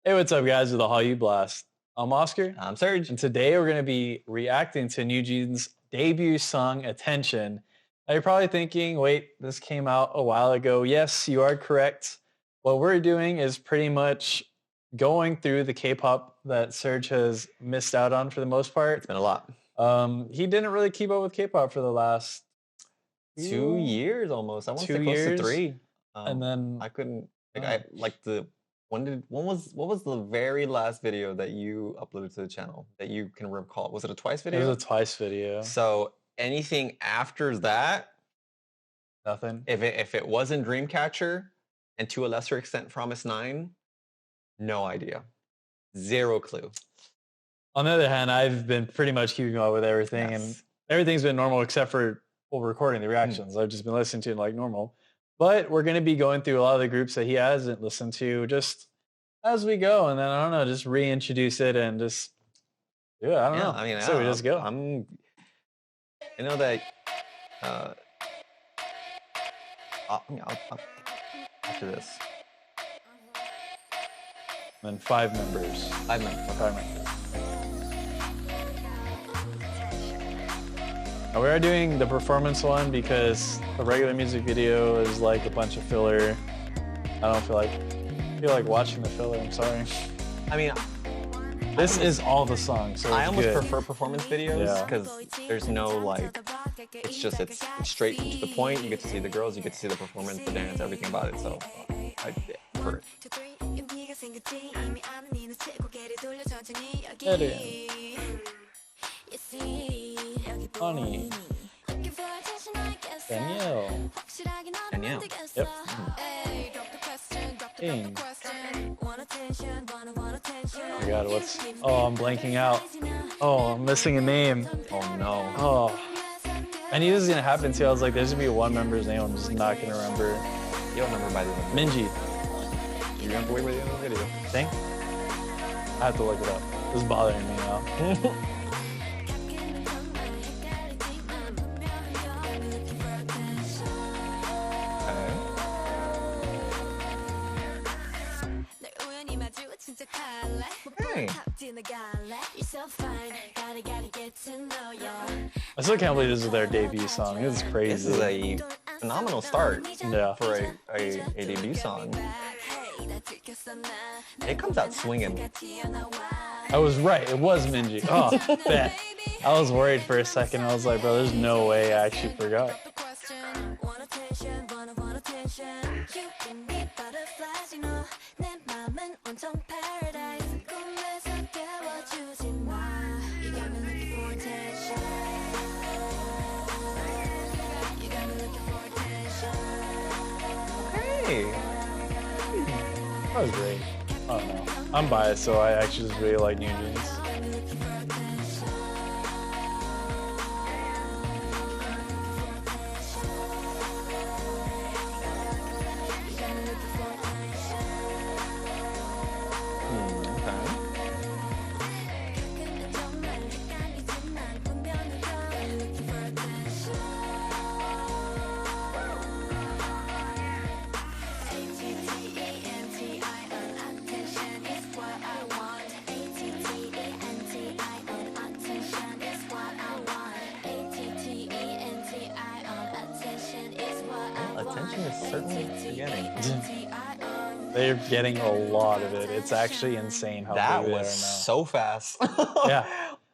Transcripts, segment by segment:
Hey, what's up, guys? With the Hallyu Blast. I'm Oscar, I'm Serg. and today we're going to be reacting to New Jeans' debut song, Attention. Now, you're probably thinking, wait, this came out a while ago. Yes, you are correct. What we're doing is pretty much going through the K-pop that Serg has missed out on for the most part. It's been a lot. He didn't really keep up with K-pop for the last 2 years almost. I want to say 2 close years. to 3. And then I couldn't what was the very last video that you uploaded to the channel that you can recall? Was it a Twice it video? was a Twice video. So anything after that, Nothing. if it wasn't Dreamcatcher and to a lesser extent Promise 9, no idea. Zero clue. On the other hand, I've been pretty much keeping up with everything, Yes. and everything's been normal except for recording the reactions. I've just been listening to it like normal. But we're going to be going through a lot of the groups that he hasn't listened to just as we go, and then I don't know, just reintroduce it and just do it. I don't know. I mean, so we just go. I know that. I'll after this. And then 5 members. 5 minutes. 5 members. Now we are doing the performance one because the regular music video is like a bunch of filler. I don't feel like watching the filler. I'm sorry. I mean, this is all the songs. So I almost good. prefer performance videos because there's no like. It's straight to the point. You get to see the girls, you get to see the performance, the dance, everything about it. So I prefer it. Funny. Danielle. Yep. King. Oh my god, I'm blanking out. Oh, I'm missing a name. Oh no. Oh. I knew this was gonna happen too. I was like, there's gonna be one member's name I'm just not gonna remember. You don't remember by the end. Minji. You're gonna wait by the end of the video. Think? I have to look it up. This is bothering me now. Hey. I still can't believe this is their debut song. This is crazy. This is a phenomenal start for a debut song. It comes out swinging. I was right. It was Minji. Oh, bet. I was worried for a second. I was like, bro, there's no way I actually forgot. Hey. That was great. I don't know. I'm biased, so I actually just really like New Jeans. Attention is certainly beginning. They're getting a lot of it. It's actually insane how That big they are was now. so fast. Yeah.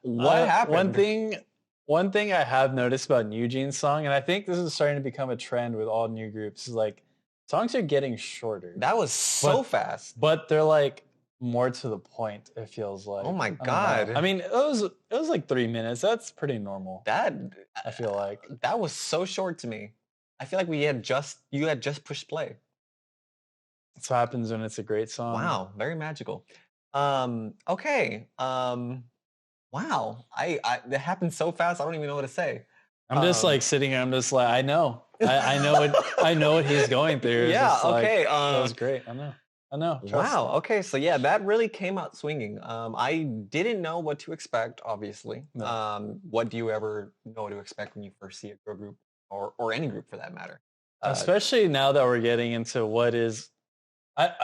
What happened? One thing I have noticed about New Jeans song, and I think this is starting to become a trend with all new groups, is like songs are getting shorter. That was so fast. But they're like more to the point, it feels like. Oh my god. I mean, it was like 3 minutes. That's pretty normal. I feel like that was so short to me. I feel like you had just pushed play. That's what happens when it's a great song. Wow, very magical. Okay. Wow. That happened so fast. I don't even know what to say. I'm just like sitting here. I'm just like, I know. I know what he's going through. It's Yeah. Like, Okay. that was great. I know. Wow. Okay. So yeah, that really came out swinging. I didn't know what to expect. Obviously. No. What do you ever know what to expect when you first see a girl group or any group for that matter? Especially now that we're getting into what is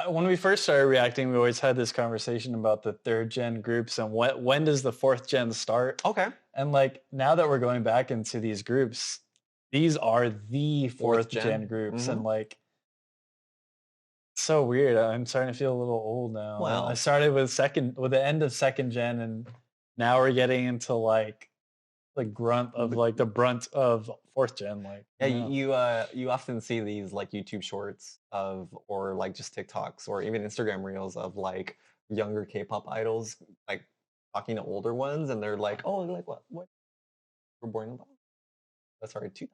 When we first started reacting, we always had this conversation about the third gen groups and when does the fourth gen start? Okay. And like now that we're going back into these groups, these are the fourth gen groups, and like so weird. I'm starting to feel a little old now. I Well, started with the end of second gen, and now we're getting into like the grunt of like the brunt of fourth gen. Like yeah, you often see these like YouTube shorts of, or like just TikToks or even Instagram reels of like younger K-pop idols like talking to older ones, and they're like, "Oh, like what? We're born in that's sorry, two."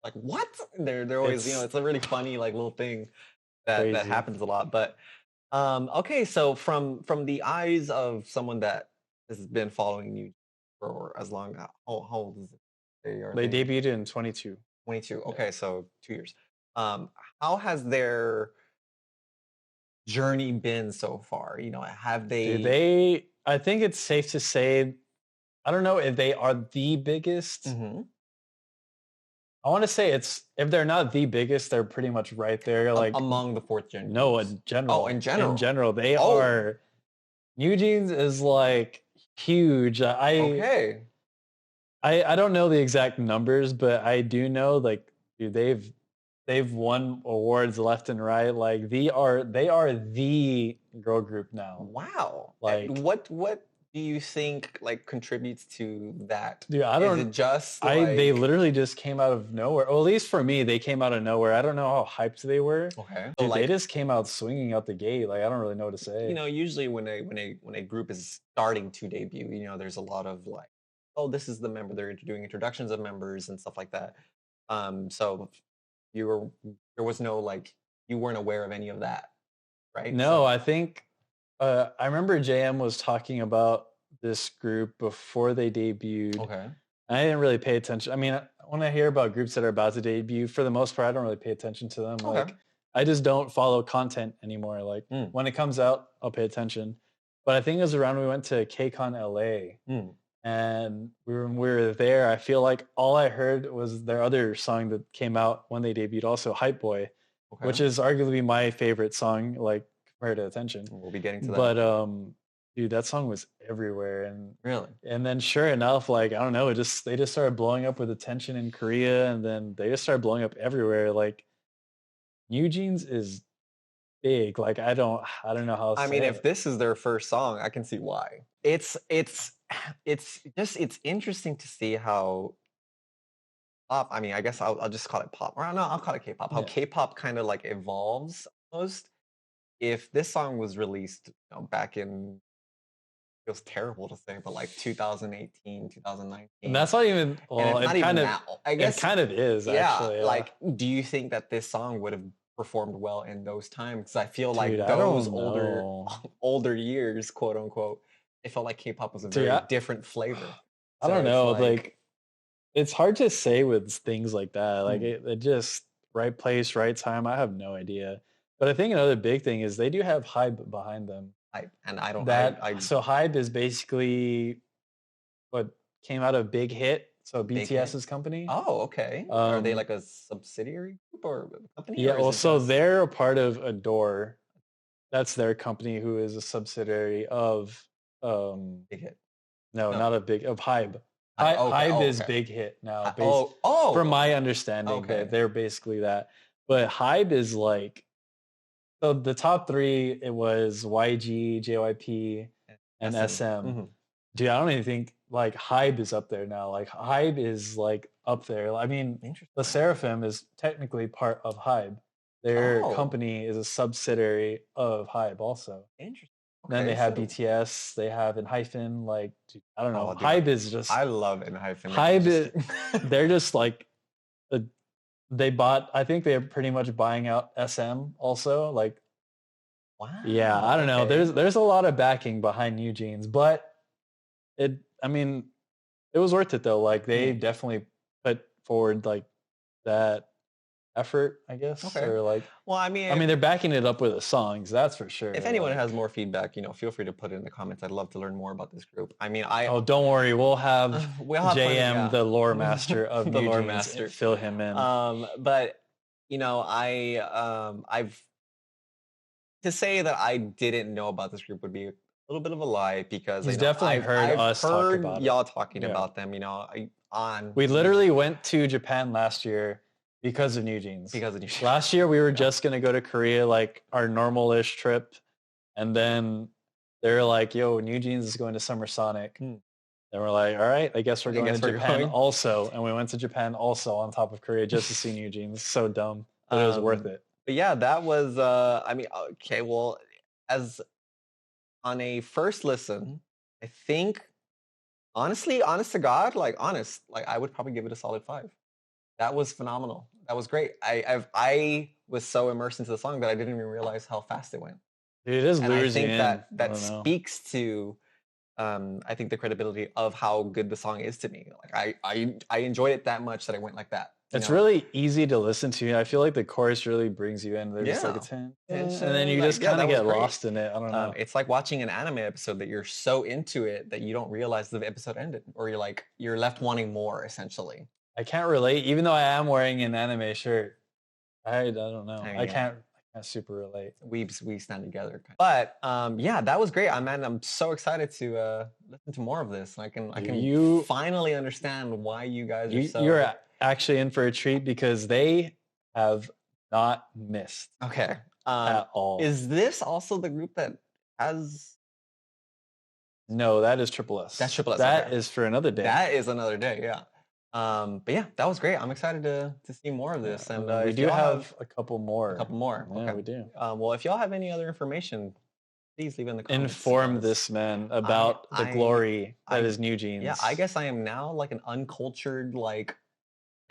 Like what? They're always, it's it's a really funny like little thing that crazy. happens a lot. But okay, so from the eyes of someone that has been following you for as long, how old is it? They debuted in 22. 22. Yeah. Okay, so 2 years. How has their journey been so far? Have Dude, they? I think it's safe to say, I don't know if they are the biggest. Mhm. I want to say if they're not the biggest, they're pretty much right there. Like Among the fourth gen no, groups? in general. Oh, in general. In general, they Oh, are. New Jeans is like huge. okay. I don't know the exact numbers, but I do know like dude, they've won awards left and right. Like they are the girl group now. Wow. Like What do you think like contributes to that? dude, Is it just they like literally just came out of nowhere. Well, at least for me, they came out of nowhere. I don't know how hyped they were. okay? So Dude, they like, just came out swinging out the gate. Like I don't really know what to say. usually when a group is starting to debut, there's a lot of like, oh, this is the member. They're doing introductions of members and stuff like that. So you were there was no like, you weren't aware of any of that, right? No, So I think I remember JM was talking about this group before they debuted. okay, I didn't really pay attention. I mean, when I hear about groups that are about to debut, for the most part, I don't really pay attention to them. okay, Like, I just don't follow content anymore. Like, mm, when it comes out, I'll pay attention. But I think it was around when we went to KCON LA, mm, and when we were there, I feel like all I heard was their other song that came out when they debuted, also Hype Boy, which okay. is arguably my favorite song, like compared to Attention. We'll be getting to that. But dude, that song was everywhere, Really? and then sure enough, like I don't know, they just started blowing up with Attention in Korea, and then they just started blowing up everywhere. Like New Jeans is big. Like I don't know how to I mean, say if it. this is their first song, I can see why. It's interesting to see how pop. I mean, I guess I'll just call it pop. Or no, I'll call it K-pop. How Yeah. K-pop kind of like evolves almost. If this song was released, back in, it was terrible to say, but like 2018, And 2019, that's not even and well, it's not even now. I it guess, kind of is yeah. actually. Yeah. Like, do you think that this song would have performed well in those times? Because I feel Dude, like I those don't know. older years, quote unquote, it felt like K-pop was a Dude, very different flavor. I So don't it's know. like, Like it's hard to say with things like that. Like hmm, it just right place, right time. I have no idea. But I think another big thing is they do have hype behind them. I don't, I So hype is basically what came out of Big Hit, so big hit. BTS's company. Oh, okay. Are they Um, like a subsidiary group or a company, yeah, or is well, it so just they're a part of Adore. That's their company, who is a subsidiary of big hit? no, No. not a big of Hybe. Okay. Hybe Oh, is okay. Big Hit now, from Oh, my understanding. okay. They're basically that. But Hybe is like so the top three. It was YG, JYP, and SM. SM. Hmm. Dude, I don't even think like Hybe is up there now. Like Hybe is like up there. I mean, the Interesting. Seraphim is technically part of Hybe. Their Oh, company is a subsidiary of Hybe also. interesting. Then they Okay, have so, BTS, they have in hyphen, like dude, I don't know. oh, dude, Hybe is just I love hyphen. Hybe. Just They're just like a, they bought. I think they're pretty much buying out SM also. Like yeah, I wow. don't know. Okay. There's a lot of backing behind New Jeans, but it. I mean, it was worth it though. Like they Mm, definitely put forward like that effort, I guess, okay. or like Well, I I mean, mean they're backing it up with the songs. That's for if sure. anyone has Like more feedback, feel free to put it in the comments. I'd love to learn more about this group. I mean, I oh, don't worry, we'll have we'll have plenty, JM, yeah. the lore master of The New lore Jeans, master. fill him in. But I've to say that I didn't know about this group would be a little bit of a lie because He's definitely heard I've us talk heard about it. y'all talking Yeah. about them. On We literally went to Japan last year because of New Jeans. because of you. Last year we were just gonna go to Korea, like our normal-ish trip, and then they're like, "Yo, New Jeans is going to Summer Sonic," and we're like, "All right, I guess we're going to Japan also." And we went to Japan also on top of Korea just to see New Jeans. So dumb, but it was worth it. But yeah, that was. I mean, okay. Well, as on a first listen, I think honestly, honest to God, like I would probably give it a solid 5. That was phenomenal. That was great. I was so immersed into the song that I didn't even realize how fast it went. Dude, it is And I lures you think in. that speaks to I think the credibility of how good the song is to me. Like I enjoyed it that much that I went like that. It's really easy to listen to. I feel like the chorus really brings you in. They're just like a 10, and then you just kind of get lost in it. I don't know. It's like watching an anime episode that you're so into it that you don't realize the episode ended, or you're left wanting more. Essentially, I can't relate, even though I am wearing an anime shirt. I don't know. I can't super relate. We stand together. But yeah, that was great. I'm so excited to listen to more of this. I can finally understand why you guys are so. You're actually in for a treat because they have not missed. Okay. At all. Is this also the group that has? No, that is Triple S. That's Triple S. That is for another day. That is another day. Yeah. But yeah, that was great. I'm excited to see more of this. And we do have a couple more. Yeah, okay, we do. Well, if y'all have any other information, please leave in the comments. Inform this man about the glory that is New Jeans. Yeah, I guess I am now like an uncultured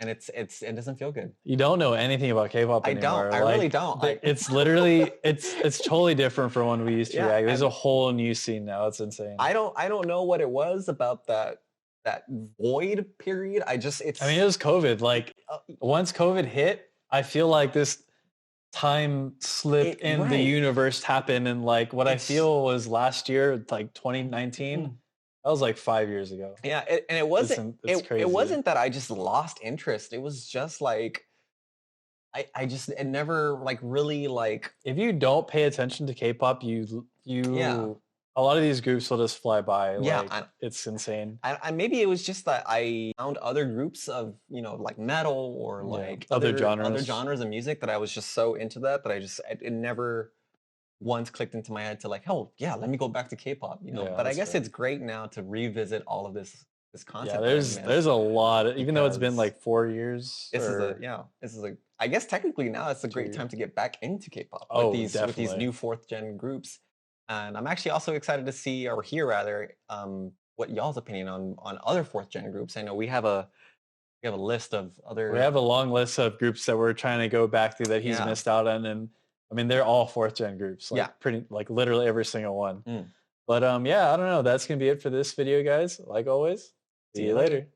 and it doesn't feel good. You don't know anything about K-pop anymore. I really don't. It's literally it's totally different from when we used to react. There's a whole new scene now. It's insane. I don't know what it was about that void period. I mean, it was COVID. Like once COVID hit, I feel like this time slip in the universe happened, and like what I feel was last year, like 2019. That was like 5 years ago. Yeah, and it wasn't. It wasn't that I just lost interest. It was just like it never like really like. If you don't pay attention to K-pop, a lot of these groups will just fly by. It's insane. Maybe it was just that I found other groups of like metal or like other genres of music that I was just so into that it never once clicked into my head to like, oh yeah, let me go back to K-pop, but I guess it's great now to revisit all of this concept. Yeah, there's a lot, even though it's been like 4 years. This is I guess technically now it's a great time to get back into K-pop with these new 4th gen groups. And I'm actually also excited to see or hear rather what y'all's opinion on other 4th gen groups. I know we have a list of other. We have a long list of groups that we're trying to go back through that he's missed out on, and I mean they're all 4th gen groups. Pretty like literally every single one. But I don't know. That's gonna be it for this video, guys. Like always, see you later.